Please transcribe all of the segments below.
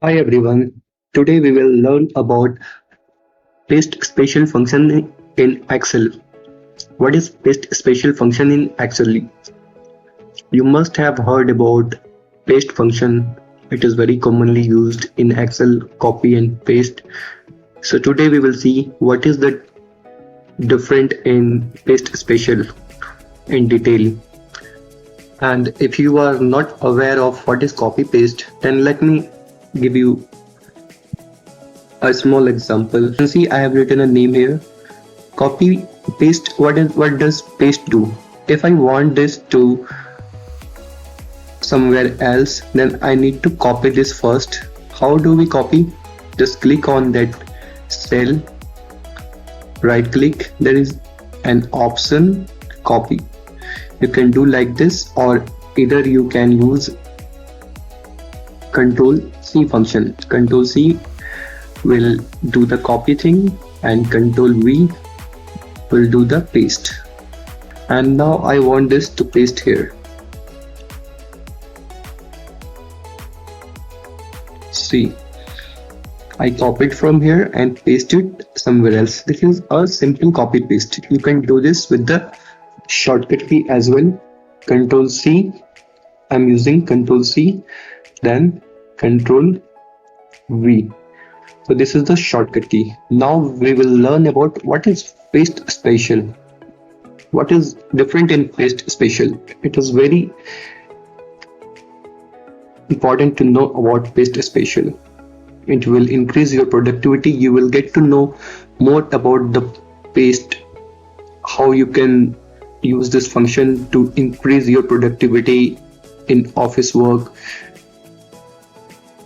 Hi everyone. Today we will learn about paste special function in Excel. What is paste special function in Excel? You must have heard about paste function. It is very commonly used in Excel, copy and paste. So today we will see what is the different in paste special in detail. And if you are not aware of what is copy paste, then let me give you a small example. You can see I have written a name here. Copy paste. What does paste do? If I want this to somewhere else, then I need to copy this first. How do we copy? Just click on that cell, right click, there is an option copy. You can do like this, or either you can use control C function. Control C will do the copy thing and control V will do the paste. And now I want this to paste here. See, I copied from here and pasted somewhere else. This is a simple copy paste. You can do this with the shortcut key as well. Control C. I'm using Control C, then Control V. So this is the shortcut key. Now we will learn about what is paste special. What is different in paste special? It is very important to know about paste special. It will increase your productivity. You will get to know more about the paste, how you can use this function to increase your productivity in office work.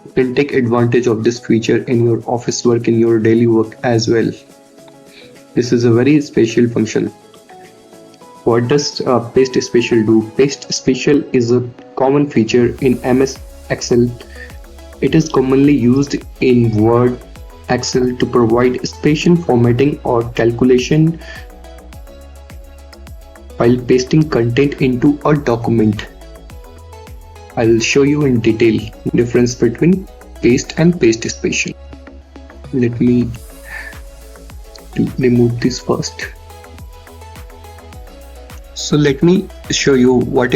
You can take advantage of this feature in your office work, in your daily work as well. This is a very special function. What does paste special do? Paste special is a common feature in MS Excel. It is commonly used in Word, Excel to provide spatial formatting or calculation while pasting content into a document. I'll show you in detail difference between paste and paste special. Let me remove this first. So let me show you what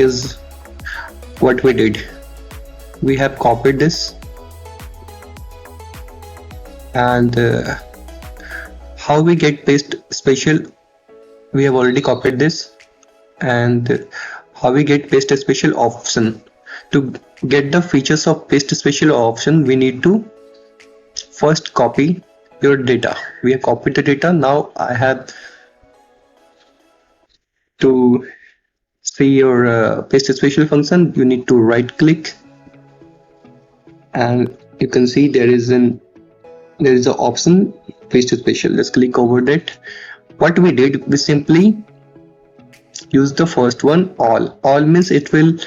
we did. We have copied this, and how we get paste special, we have already copied this. And how we get paste special option. To get the features of paste special option, we need to first copy your data. We have copied the data. Now I have to see your paste special function. You need to right click, and you can see there is an option paste special. Let's click over that. What we did, we simply use the first one, all means it will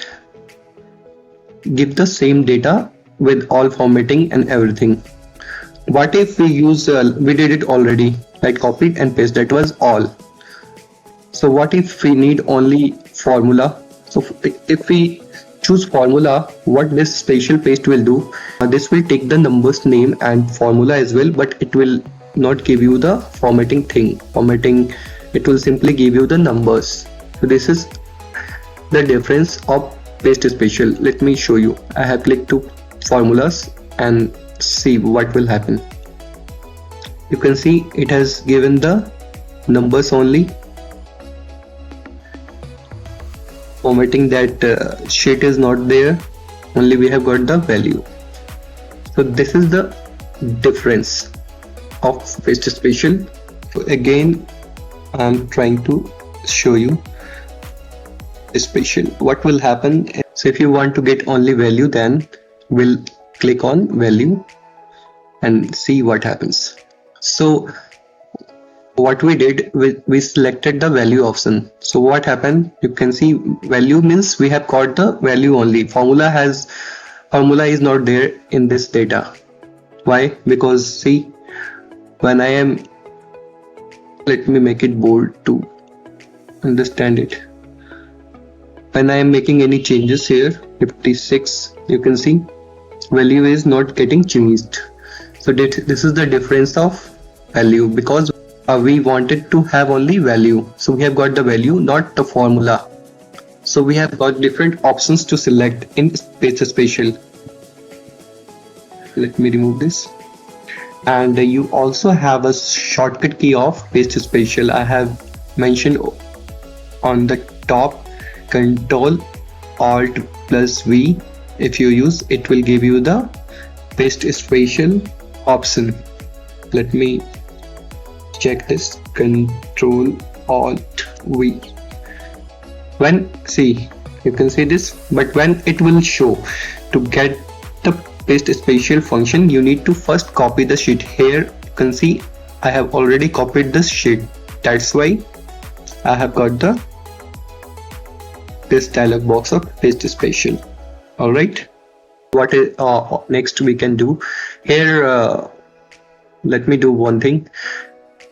give the same data with all formatting and everything. What if we use we did it already, like copied and paste, that was all. So what if we need only formula? So if we choose formula, what this special paste will do, this will take the numbers name and formula as well, but it will not give you the formatting thing. It will simply give you the numbers. So this is the difference of paste special. Let me show you. I have clicked to formulas and see what will happen. You can see it has given the numbers only. Formatting that sheet is not there, only we have got the value. So this is the difference of paste special. So again, I am trying to show you special. What will happen? So if you want to get only value, then we'll click on value and see what happens. So what we did, we selected the value option. So what happened, you can see value means we have got the value only. Formula is not there in this data. Why? Because see, when I am, let me make it bold to understand it. When I am making any changes here, 56, you can see value is not getting changed. So this is the difference of value, because we wanted to have only value, so we have got the value, not the formula. So we have got different options to select in Paste Spatial. Let me remove this. And you also have a shortcut key of Paste Spatial. I have mentioned on the top, Control Alt plus V. If you use it, will give you the Paste Spatial option. Let me check this. Control Alt V. When, see, you can see this, but when it will show, to get the Paste Spatial function, you need to first copy the sheet. Here you can see I have already copied this sheet, that's why I have got this dialog box of Paste Spatial. Alright, what is next we can do here? Let me do one thing.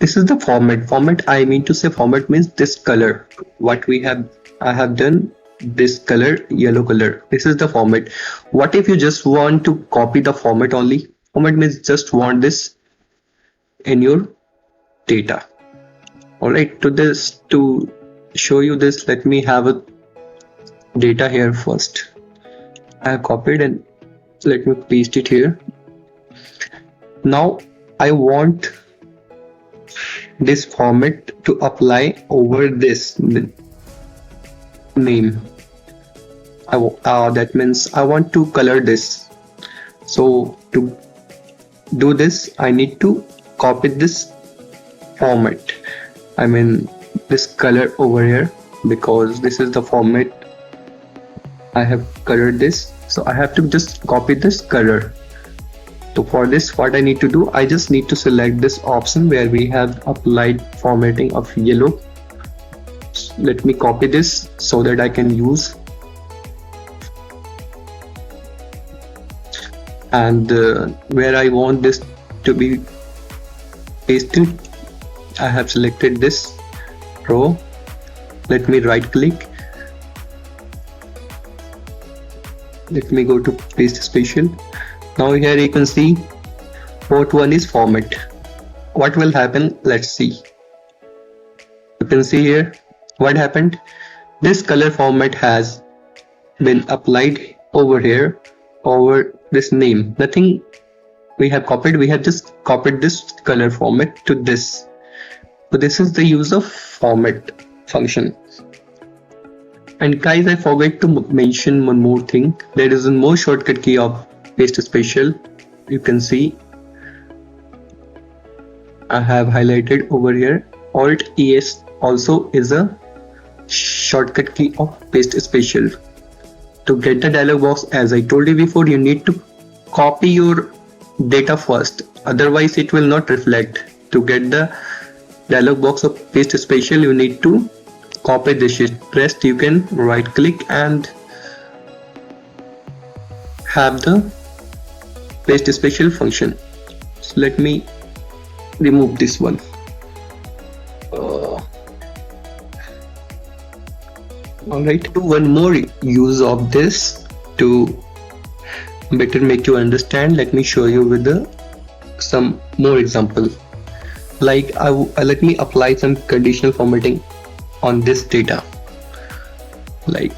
This is the format. I mean to say format means this color. What we have, I have done this color, yellow color. This is the format. What if you just want to copy the format only? Format means just want this in your data. Alright, to show you this, let me have a data here first. I have copied and let me paste it here. Now I want this format to apply over this name. That means I want to color this. So to do this, I need to copy this format, I mean this color over here, because this is the format I have colored this. So I have to just copy this color. So for this, what I need to do, I just need to select this option where we have applied formatting of yellow. Let me copy this so that I can use, and where I want this to be pasted, I have selected this row. Let me right click. Let me go to Paste Spatial. Now here you can see port 1 is format. What will happen? Let's see. You can see here what happened. This color format has been applied over here, over this name. Nothing we have copied, we have just copied this color format to this. So this is the use of format function. And guys, I forgot to mention one more thing. There is a more shortcut key of Paste Spatial. You can see I have highlighted over here. Alt ES also is a shortcut key of Paste Spatial. To get the dialog box, as I told you before, you need to copy your data first, otherwise it will not reflect. To get the dialog box of Paste Spatial, you need to copy this sheet. Rest you can right click and have the Paste Spatial function. So let me remove this one. Alright, do one more use of this to better make you understand. Let me show you with some more example. Like let me apply some conditional formatting on this data. Like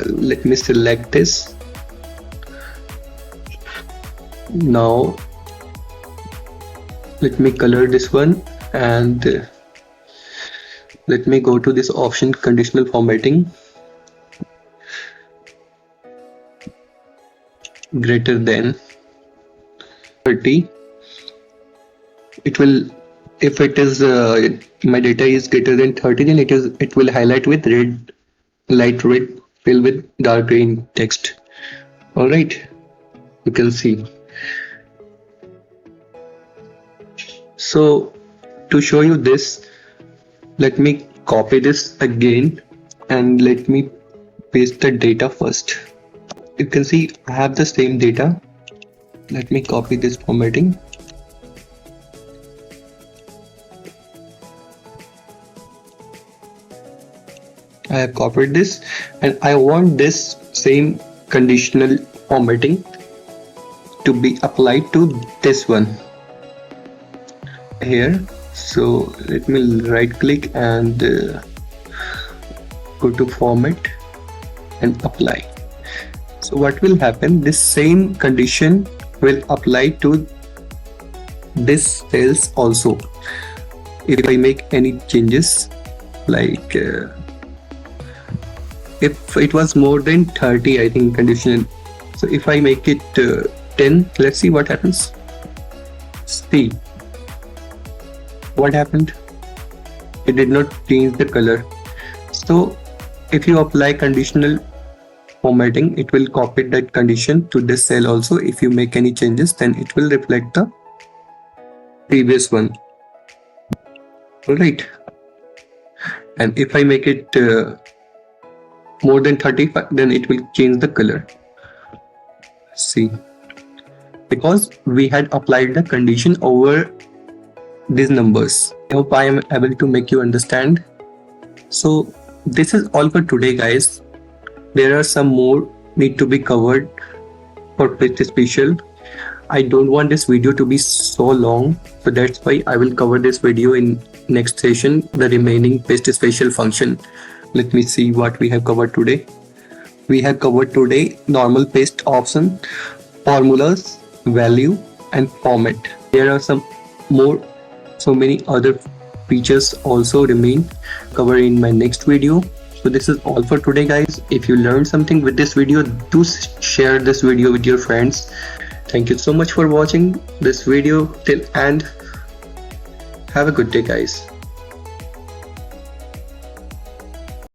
let me select this. Now let me color this one, and let me go to this option, conditional formatting, greater than 30. It will, if it is my data is greater than 30, then it will highlight with red, light red, fill with dark green text. All right, you can see. So to show you this, let me copy this again and let me paste the data first. You can see I have the same data. Let me copy this formatting. I have copied this and I want this same conditional formatting to be applied to this one here. So let me right click and go to format and apply. So what will happen, this same condition will apply to this cells also. If I make any changes, like if it was more than 30, I think condition, so if I make it 10, let's see what happens. See what happened, it did not change the color. So if you apply conditional formatting, it will copy that condition to this cell also. If you make any changes, then it will reflect the previous one. All right, and if I make it more than 35, then it will change the color. See, because we had applied the condition over these numbers. I hope I am able to make you understand. So this is all for today, guys. There are some more need to be covered for Paste Special. I don't want this video to be so long, so that's why I will cover this video in next session, the remaining Paste Special function. Let me see what we have covered today. We have covered today normal paste option, formulas, value, and format. There are some more, so many other features also remain covered in my next video. So this is all for today, guys. If you learned something with this video, do share this video with your friends. Thank you so much for watching this video till end. Have a good day, guys.